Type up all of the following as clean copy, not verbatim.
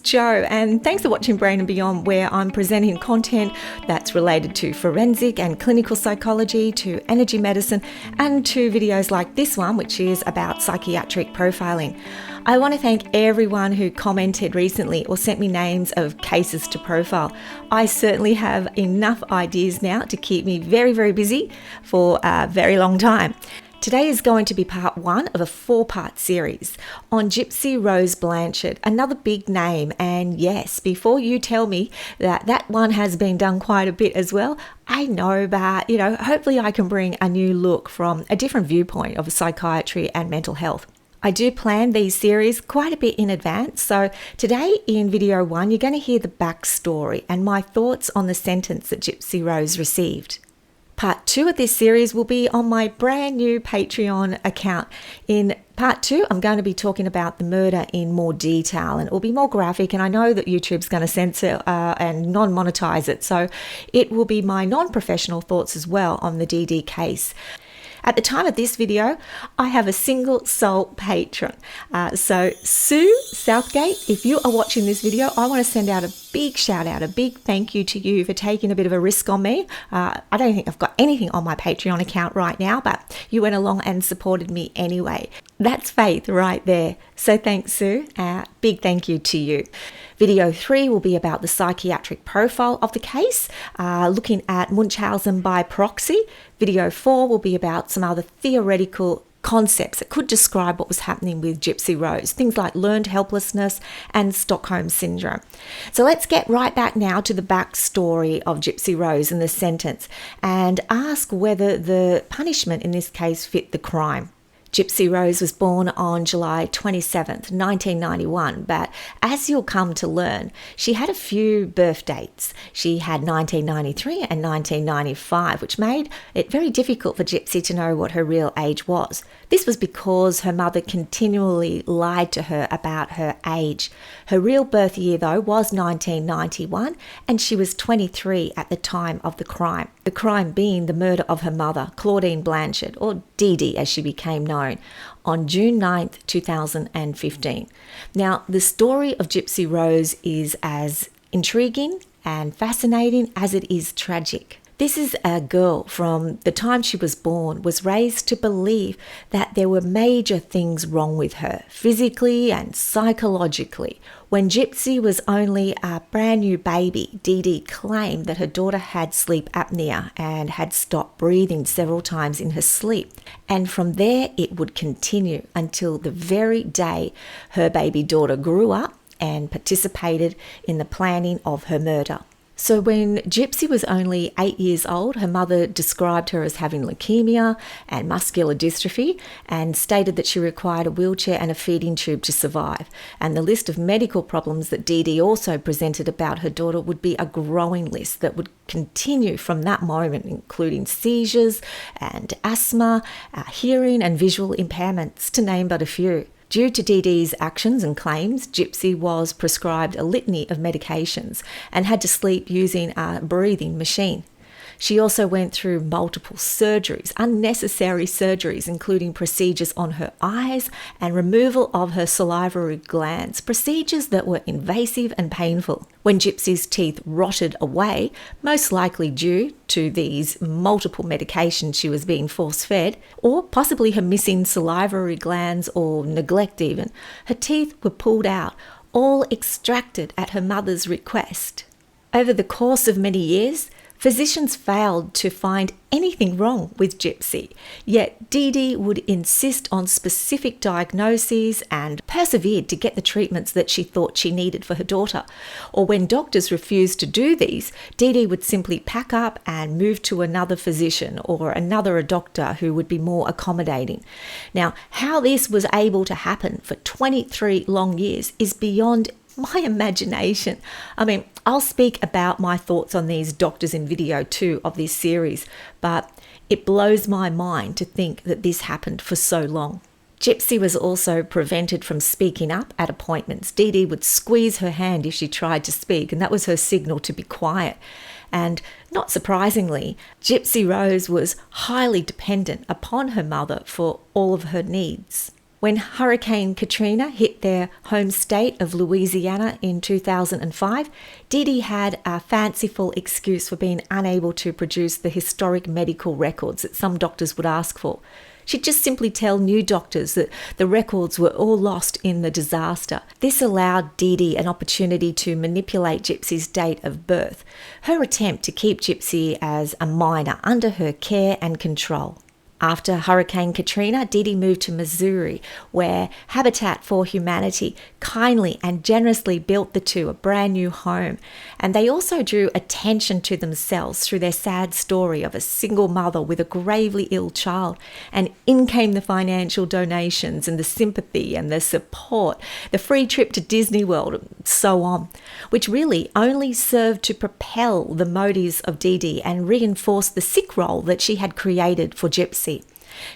Jo, and thanks for watching Brain and Beyond, where I'm presenting content that's related to forensic and clinical psychology, to energy medicine, and to videos like this one, which is about psychiatric profiling. I want to thank everyone who commented recently or sent me names of cases to profile. I certainly have enough ideas now to keep me very, very busy for a very long time. Today is going to be part one of a 4-part series on Gypsy Rose Blanchard, another big name. And yes, before you tell me that one has been done quite a bit as well, I know, but hopefully I can bring a new look from a different viewpoint of psychiatry and mental health. I do plan these series quite a bit in advance, so today in video 1 you're going to hear the backstory and my thoughts on the sentence that Gypsy Rose received. Part 2 of this series will be on my brand new Patreon account. In part 2, I'm going to be talking about the murder in more detail, and it will be more graphic, and I know that YouTube's going to censor and non-monetize it, so it will be my non-professional thoughts as well on the DD case. At the time of this video, I have a single sole patron. So Sue Southgate, if you are watching this video, I want to send out a big shout out, a big thank you to you for taking a bit of a risk on me. I don't think I've got anything on my Patreon account right now, but you went along and supported me anyway. That's faith right there. So thanks, Sue. Big thank you to you. Video 3 will be about the psychiatric profile of the case, looking at Mauchausen by proxy. Video 4 will be about some other theoretical concepts that could describe what was happening with Gypsy Rose, things like learned helplessness and Stockholm syndrome. So let's get right back now to the backstory of Gypsy Rose and the sentence and ask whether the punishment in this case fit the crime. Gypsy Rose was born on July 27th, 1991, but as you'll come to learn, she had a few birth dates. She had 1993 and 1995, which made it very difficult for Gypsy to know what her real age was. This was because her mother continually lied to her about her age. Her real birth year, though, was 1991, and she was 23 at the time of the crime. The crime being the murder of her mother, Claudine Blanchard, or Dee Dee as she became known, on June 9th, 2015. Now, the story of Gypsy Rose is as intriguing and fascinating as it is tragic. This is a girl from the time she was born, was raised to believe that there were major things wrong with her, physically and psychologically. When Gypsy was only a brand new baby, Dee Dee claimed that her daughter had sleep apnea and had stopped breathing several times in her sleep. And from there, it would continue until the very day her baby daughter grew up and participated in the planning of her murder. So when Gypsy was only 8 years old, her mother described her as having leukemia and muscular dystrophy and stated that she required a wheelchair and a feeding tube to survive. And the list of medical problems that Dee Dee also presented about her daughter would be a growing list that would continue from that moment, including seizures and asthma, hearing and visual impairments, to name but a few. Due to Dee Dee's actions and claims, Gypsy was prescribed a litany of medications and had to sleep using a breathing machine. She also went through multiple surgeries, unnecessary surgeries, including procedures on her eyes and removal of her salivary glands, procedures that were invasive and painful. When Gypsy's teeth rotted away, most likely due to these multiple medications she was being force-fed, or possibly her missing salivary glands or neglect even, her teeth were pulled out, all extracted at her mother's request. Over the course of many years, physicians failed to find anything wrong with Gypsy, yet Dee Dee would insist on specific diagnoses and persevered to get the treatments that she thought she needed for her daughter. Or when doctors refused to do these, Dee Dee would simply pack up and move to another physician or another doctor who would be more accommodating. Now, how this was able to happen for 23 long years is beyond my imagination. I mean, I'll speak about my thoughts on these doctors in video 2 of this series, but it blows my mind to think that this happened for so long. Gypsy was also prevented from speaking up at appointments. Dee Dee would squeeze her hand if she tried to speak, and that was her signal to be quiet. And not surprisingly, Gypsy Rose was highly dependent upon her mother for all of her needs. When Hurricane Katrina hit their home state of Louisiana in 2005, Dee Dee had a fanciful excuse for being unable to produce the historic medical records that some doctors would ask for. She'd just simply tell new doctors that the records were all lost in the disaster. This allowed Dee Dee an opportunity to manipulate Gypsy's date of birth, her attempt to keep Gypsy as a minor under her care and control. After Hurricane Katrina, Dee Dee moved to Missouri, where Habitat for Humanity kindly and generously built the two a brand new home. And they also drew attention to themselves through their sad story of a single mother with a gravely ill child. And in came the financial donations and the sympathy and the support, the free trip to Disney World, and so on, which really only served to propel the motives of Dee Dee and reinforce the sick role that she had created for Gypsy.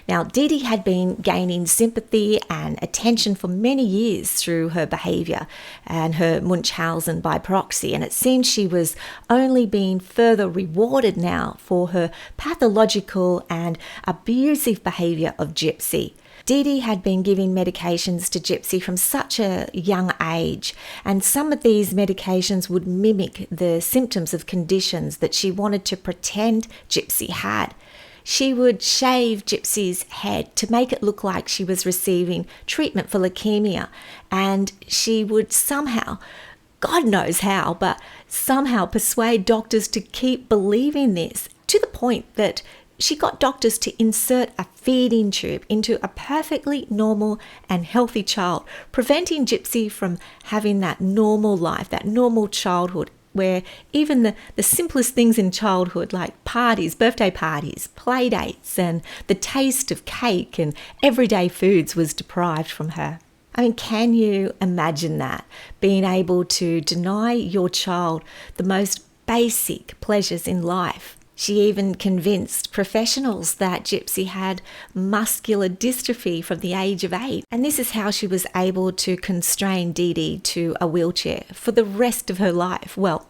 Now, Dee Dee had been gaining sympathy and attention for many years through her behaviour and her Mauchausen by proxy, and it seemed she was only being further rewarded now for her pathological and abusive behaviour of Gypsy. Dee Dee had been giving medications to Gypsy from such a young age, and some of these medications would mimic the symptoms of conditions that she wanted to pretend Gypsy had. She would shave Gypsy's head to make it look like she was receiving treatment for leukemia, and she would somehow, God knows how, but somehow persuade doctors to keep believing this, to the point that she got doctors to insert a feeding tube into a perfectly normal and healthy child, preventing Gypsy from having that normal life, that normal childhood, where even the simplest things in childhood, like parties, birthday parties, play dates, and the taste of cake and everyday foods was deprived from her. I mean, can you imagine that? Being able to deny your child the most basic pleasures in life. She even convinced professionals that Gypsy had muscular dystrophy from the age of 8. And this is how she was able to constrain Dee Dee to a wheelchair for the rest of her life. Well,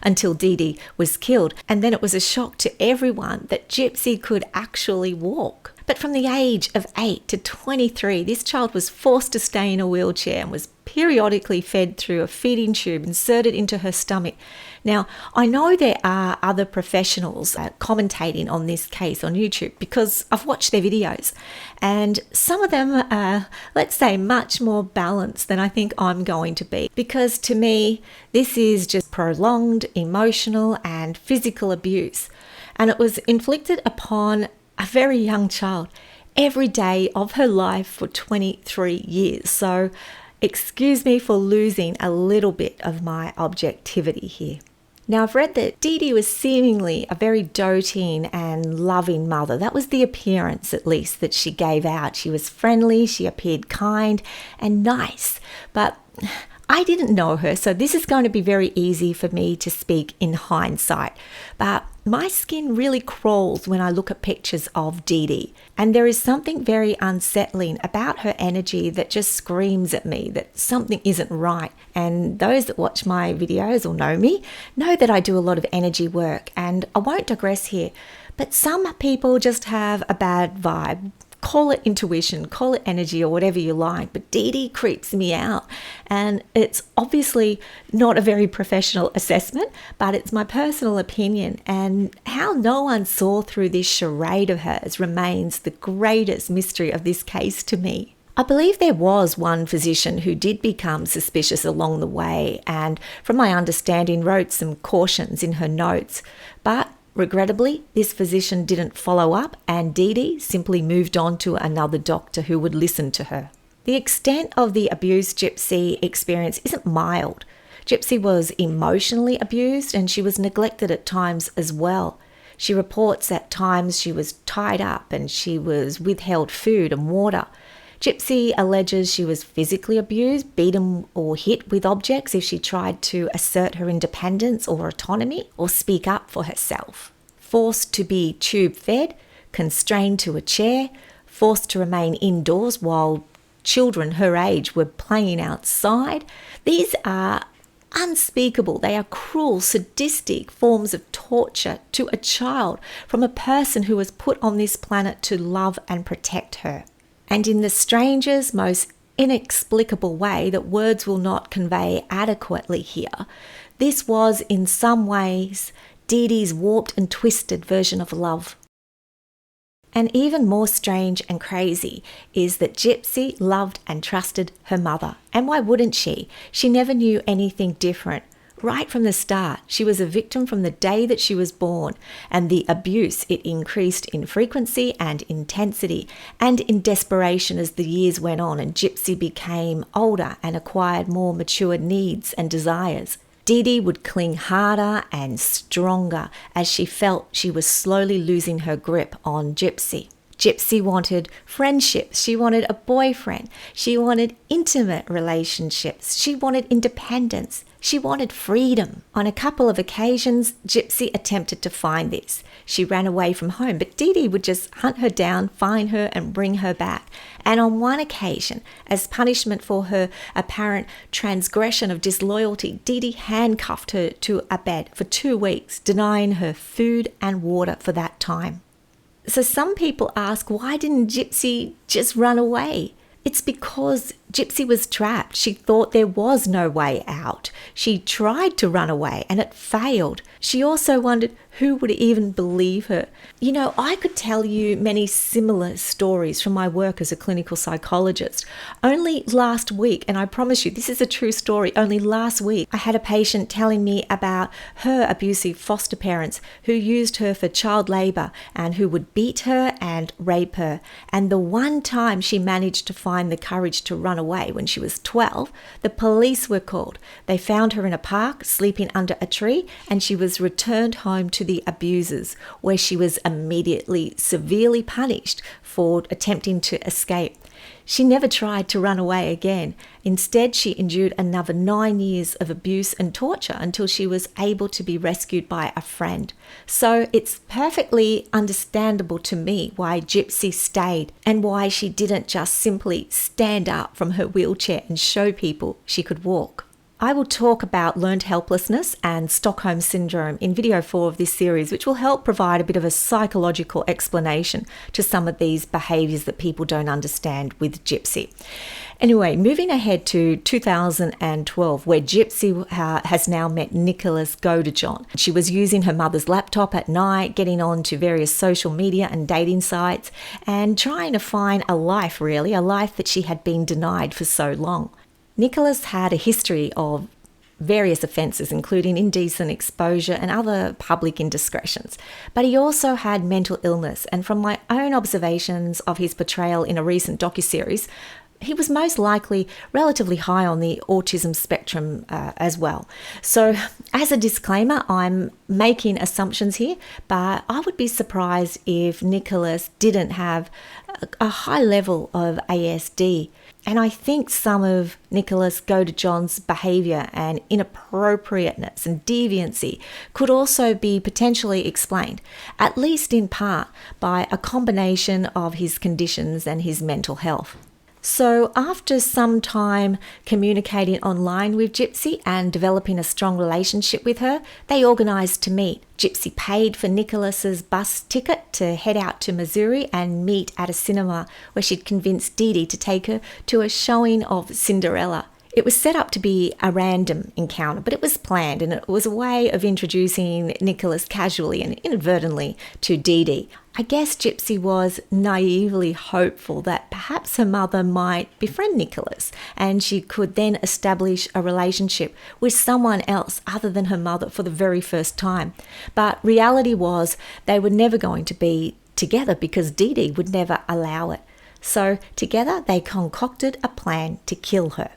until Dee Dee was killed. And then it was a shock to everyone that Gypsy could actually walk. But from the age of 8 to 23, this child was forced to stay in a wheelchair and was periodically fed through a feeding tube inserted into her stomach. Now, I know there are other professionals commentating on this case on YouTube because I've watched their videos, and some of them are, let's say, much more balanced than I think I'm going to be, because to me, this is just prolonged emotional and physical abuse, and it was inflicted upon a very young child every day of her life for 23 years. So excuse me for losing a little bit of my objectivity here. Now, I've read that Dee Dee was seemingly a very doting and loving mother. That was the appearance, at least, that she gave out. She was friendly, she appeared kind and nice, but I didn't know her, so this is going to be very easy for me to speak in hindsight. But my skin really crawls when I look at pictures of Dee Dee, and there is something very unsettling about her energy that just screams at me that something isn't right. And those that watch my videos or know me know that I do a lot of energy work, and I won't digress here, but some people just have a bad vibe. Call it intuition, call it energy, or whatever you like, but Dee Dee creeps me out. And it's obviously not a very professional assessment, but it's my personal opinion. And how no one saw through this charade of hers remains the greatest mystery of this case to me. I believe there was one physician who did become suspicious along the way, and from my understanding wrote some cautions in her notes, but regrettably, this physician didn't follow up, and Dee Dee simply moved on to another doctor who would listen to her. The extent of the abuse Gypsy experienced isn't mild. Gypsy was emotionally abused, and she was neglected at times as well. She reports at times she was tied up and she was withheld food and water. Gypsy alleges she was physically abused, beaten or hit with objects if she tried to assert her independence or autonomy or speak up for herself. Forced to be tube fed, constrained to a chair, forced to remain indoors while children her age were playing outside. These are unspeakable. They are cruel, sadistic forms of torture to a child from a person who was put on this planet to love and protect her. And in the strangest, most inexplicable way that words will not convey adequately here, this was in some ways Dee Dee's warped and twisted version of love. And even more strange and crazy is that Gypsy loved and trusted her mother. And why wouldn't she? She never knew anything different. Right from the start, she was a victim from the day that she was born, and the abuse, it increased in frequency and intensity and in desperation as the years went on and Gypsy became older and acquired more mature needs and desires. Dee Dee would cling harder and stronger as she felt she was slowly losing her grip on Gypsy. Gypsy wanted friendships, she wanted a boyfriend, she wanted intimate relationships, she wanted independence, she wanted freedom. On a couple of occasions, Gypsy attempted to find this. She ran away from home, but Dee Dee would just hunt her down, find her and bring her back. And on one occasion, as punishment for her apparent transgression of disloyalty, Dee Dee handcuffed her to a bed for 2 weeks, denying her food and water for that time. So some people ask, why didn't Gypsy just run away? It's because Gypsy was trapped. She thought there was no way out. She tried to run away and it failed. She also wondered who would even believe her. You know, I could tell you many similar stories from my work as a clinical psychologist. Only last week, and I promise you this is a true story, only last week I had a patient telling me about her abusive foster parents who used her for child labour and who would beat her and rape her. And the one time she managed to find the courage to run away when she was 12, the police were called. They found her in a park, sleeping under a tree, and she was returned home to the abusers, where she was immediately severely punished for attempting to escape. She never tried to run away again. Instead, she endured another 9 years of abuse and torture until she was able to be rescued by a friend. So it's perfectly understandable to me why Gypsy stayed and why she didn't just simply stand up from her wheelchair and show people she could walk. I will talk about learned helplessness and Stockholm syndrome in video 4 of this series, which will help provide a bit of a psychological explanation to some of these behaviours that people don't understand with Gypsy. Anyway, moving ahead to 2012, where Gypsy has now met Nicholas Godejohn. She was using her mother's laptop at night, getting on to various social media and dating sites, and trying to find a life that she had been denied for so long. Nicholas had a history of various offences, including indecent exposure and other public indiscretions. But he also had mental illness, and from my own observations of his portrayal in a recent docuseries, he was most likely relatively high on the autism spectrum as well. So as a disclaimer, I'm making assumptions here, but I would be surprised if Nicholas didn't have a high level of ASD. And I think some of Nicholas Godejohn's behaviour and inappropriateness and deviancy could also be potentially explained, at least in part, by a combination of his conditions and his mental health. So after some time communicating online with Gypsy and developing a strong relationship with her, they organised to meet. Gypsy paid for Nicholas's bus ticket to head out to Missouri and meet at a cinema where she'd convinced Dee Dee to take her to a showing of Cinderella. It was set up to be a random encounter, but it was planned, and it was a way of introducing Nicholas casually and inadvertently to Dee Dee. I guess Gypsy was naively hopeful that perhaps her mother might befriend Nicholas and she could then establish a relationship with someone else other than her mother for the very first time. But reality was they were never going to be together because Dee Dee would never allow it. So together they concocted a plan to kill her.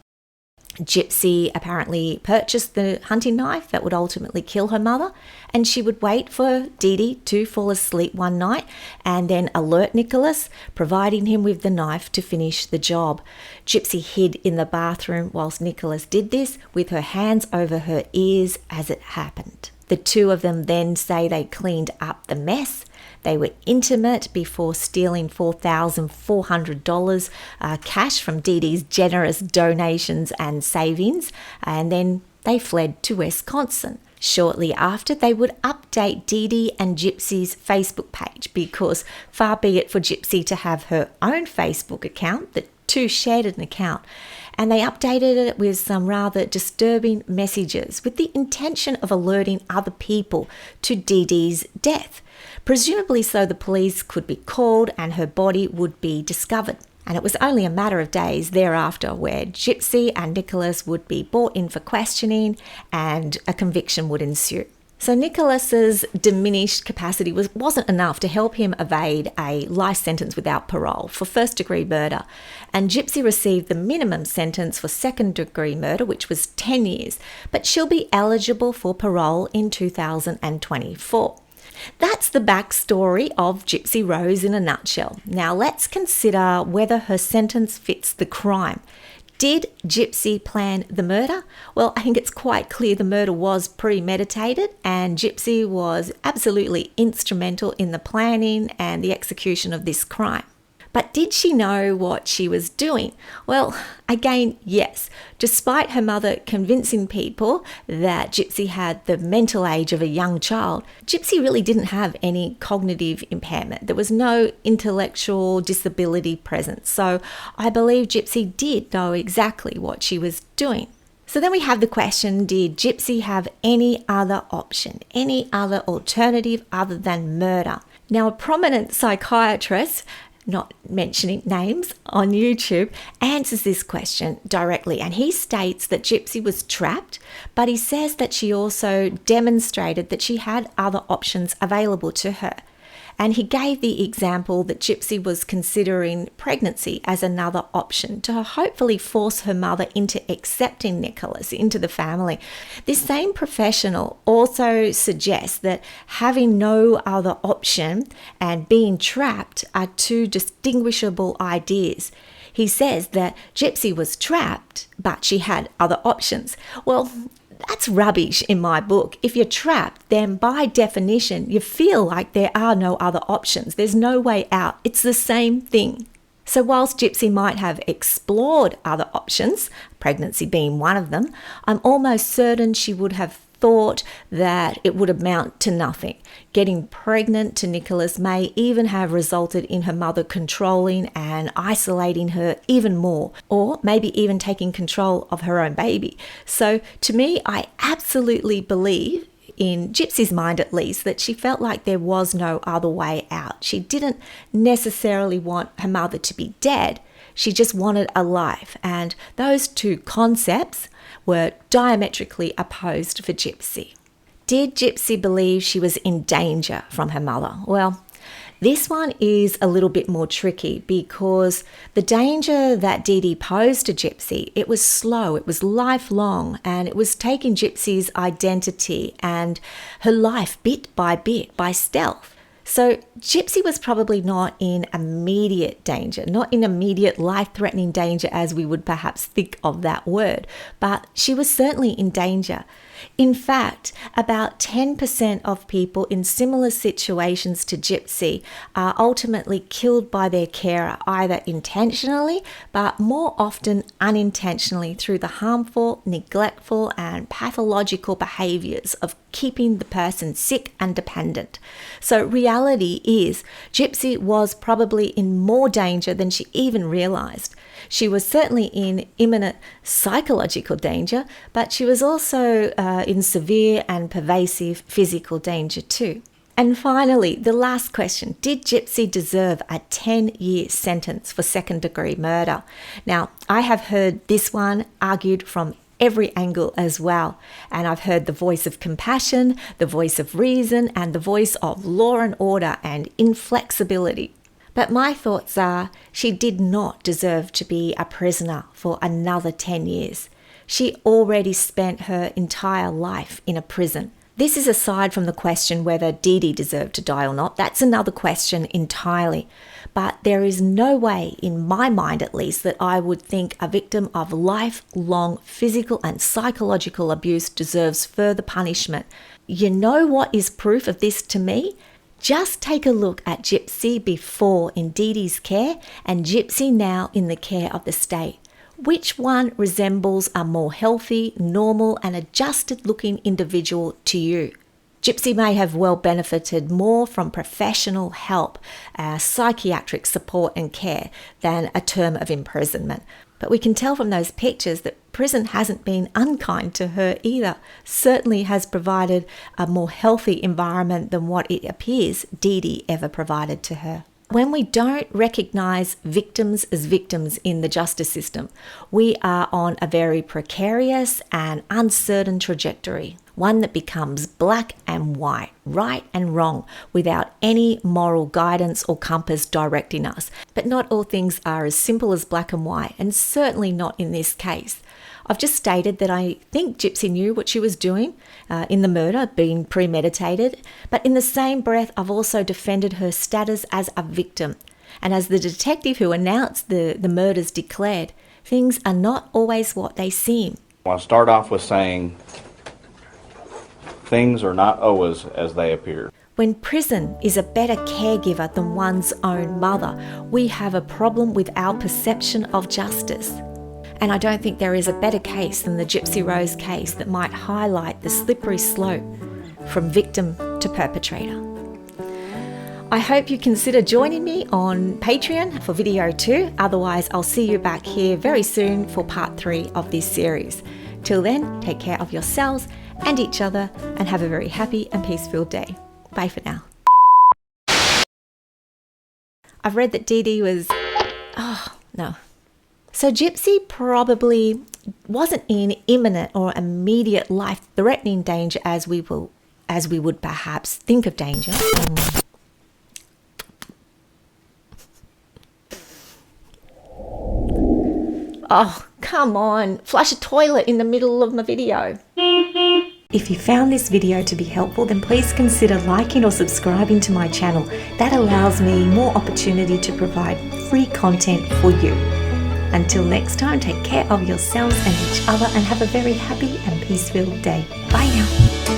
Gypsy apparently purchased the hunting knife that would ultimately kill her mother, and she would wait for Dee Dee to fall asleep one night and then alert Nicholas, providing him with the knife to finish the job. Gypsy hid in the bathroom whilst Nicholas did this, with her hands over her ears as it happened. The two of them then say they cleaned up the mess. They were intimate before stealing $4,400 cash from Dee Dee's generous donations and savings, and then they fled to Wisconsin. Shortly after, they would update Dee Dee and Gypsy's Facebook page, because far be it for Gypsy to have her own Facebook account, the two shared an account, and they updated it with some rather disturbing messages with the intention of alerting other people to Dee Dee's death, presumably so the police could be called and her body would be discovered. And it was only a matter of days thereafter where Gypsy and Nicholas would be brought in for questioning and a conviction would ensue. So Nicholas's diminished capacity wasn't enough to help him evade a life sentence without parole for first-degree murder, and Gypsy received the minimum sentence for second-degree murder, which was 10 years, but she'll be eligible for parole in 2024. That's the backstory of Gypsy Rose in a nutshell. Now let's consider whether her sentence fits the crime. Did Gypsy plan the murder? Well, I think it's quite clear the murder was premeditated and Gypsy was absolutely instrumental in the planning and the execution of this crime. But did she know what she was doing? Well, again, yes. Despite her mother convincing people that Gypsy had the mental age of a young child, Gypsy really didn't have any cognitive impairment. There was no intellectual disability present. So I believe Gypsy did know exactly what she was doing. So then we have the question, did Gypsy have any other option, any other alternative other than murder? Now, a prominent psychiatrist, not mentioning names, on YouTube, answers this question directly. And he states that Gypsy was trapped, but he says that she also demonstrated that she had other options available to her. And he gave the example that Gypsy was considering pregnancy as another option to hopefully force her mother into accepting Nicholas into the family. This same professional also suggests that having no other option and being trapped are two distinguishable ideas. He says that Gypsy was trapped, but she had other options. Well, that's rubbish in my book. If you're trapped, then by definition, you feel like there are no other options. There's no way out. It's the same thing. So whilst Gypsy might have explored other options, pregnancy being one of them, I'm almost certain she would have thought that it would amount to nothing. Getting pregnant to Nicholas may even have resulted in her mother controlling and isolating her even more, or maybe even taking control of her own baby. So to me, I absolutely believe, in Gypsy's mind at least, that she felt like there was no other way out. She didn't necessarily want her mother to be dead. She just wanted a life. And those two concepts were diametrically opposed for Gypsy. Did Gypsy believe she was in danger from her mother? Well, this one is a little bit more tricky because the danger that Dee Dee posed to Gypsy, it was slow, it was lifelong, and it was taking Gypsy's identity and her life bit by stealth. So Gypsy was probably not in immediate danger, not in immediate life-threatening danger as we would perhaps think of that word, but she was certainly in danger. In fact, about 10% of people in similar situations to Gypsy are ultimately killed by their carer, either intentionally, but more often unintentionally through the harmful, neglectful, and pathological behaviours of keeping the person sick and dependent. So reality is, Gypsy was probably in more danger than she even realised. She was certainly in imminent psychological danger, but she was also in severe and pervasive physical danger too. And finally, the last question, did Gypsy deserve a 10-year sentence for second-degree murder? Now, I have heard this one argued from every angle as well. And I've heard the voice of compassion, the voice of reason, and the voice of law and order and inflexibility. But my thoughts are, she did not deserve to be a prisoner for another 10 years. She already spent her entire life in a prison. This is aside from the question whether Dee Dee deserved to die or not. That's another question entirely. But there is no way, in my mind at least, that I would think a victim of lifelong physical and psychological abuse deserves further punishment. You know what is proof of this to me? Just take a look at Gypsy before in Dee Dee's care and Gypsy now in the care of the state. Which one resembles a more healthy, normal and adjusted looking individual to you? Gypsy may have well benefited more from professional help, psychiatric support and care than a term of imprisonment. But we can tell from those pictures that prison hasn't been unkind to her either. Certainly has provided a more healthy environment than what it appears Dee Dee ever provided to her. When we don't recognise victims as victims in the justice system, we are on a very precarious and uncertain trajectory, one that becomes black and white, right and wrong, without any moral guidance or compass directing us. But not all things are as simple as black and white, and certainly not in this case. I've just stated that I think Gypsy knew what she was doing in the murder, being premeditated, but in the same breath, I've also defended her status as a victim. And as the detective who announced the murders declared, things are not always what they seem. I'll start off with saying things are not always as they appear. When prison is a better caregiver than one's own mother, we have a problem with our perception of justice. And I don't think there is a better case than the Gypsy Rose case that might highlight the slippery slope from victim to perpetrator. I hope you consider joining me on Patreon for video 2. Otherwise, I'll see you back here very soon for part 3 of this series. Till then, take care of yourselves and each other and have a very happy and peace-filled day. Bye for now. I've read that Dee Dee was... Oh, no. So Gypsy probably wasn't in imminent or immediate life-threatening danger as we would perhaps think of danger. Oh, come on. Flush a toilet in the middle of my video. If you found this video to be helpful, then please consider liking or subscribing to my channel. That allows me more opportunity to provide free content for you. Until next time, take care of yourselves and each other and have a very happy and peace-filled day. Bye now.